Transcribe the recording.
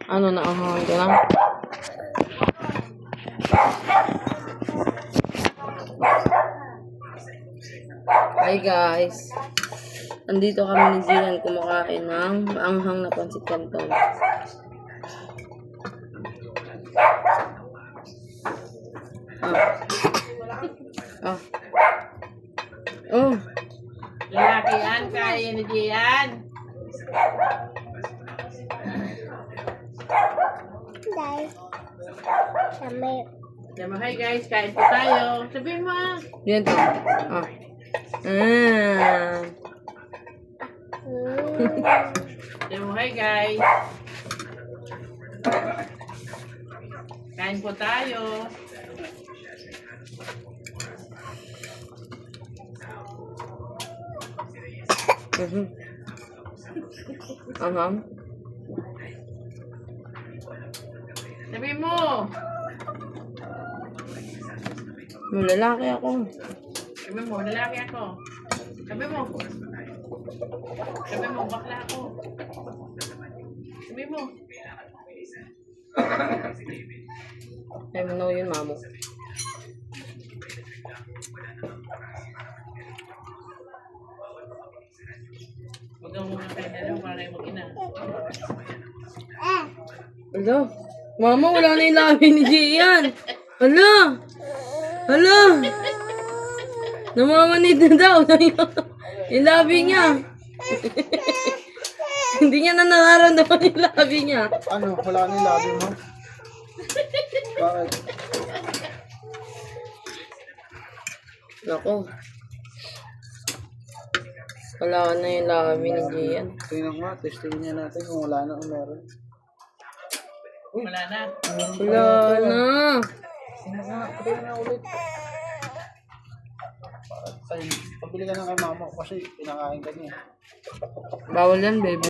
Ano, naahangan ka na? Hi guys. Andito kami ni Gian kumakain ng maanghang na pancit canton. Ah. Oh. Lalaki yan, kaya ni Gian. Guys, kami. Hi guys, kain po tayo. Sabihin mo ah. Yan to. Ah. Hi guys. Kain po tayo. Sabihin mo. Lalaki ako. Sabihin mo, lalaki ako. Sabihin mo. Sabihin mo, bakla ako. Sabihin mo. Ay mo na yun, mamo. Huwag kang muna kayo na lang para mag-ina. Hala. Mama, wala na yung labi ni Gian. Hala. Hala. Namamanid na daw. Yung labi niya. Hindi niya na nararamdaman yung labi niya. Ano? Wala na yung labi mo? Bakit? Nako. Wala na yung labi ni Gian. Tingnan nga, testing niya natin kung wala na o meron. Wala na. Wala na. Tingnan nga, pabili na ulit. Ay, pabili ka na kay mama ko kasi pinakain ka niya. Bawal yan, baby.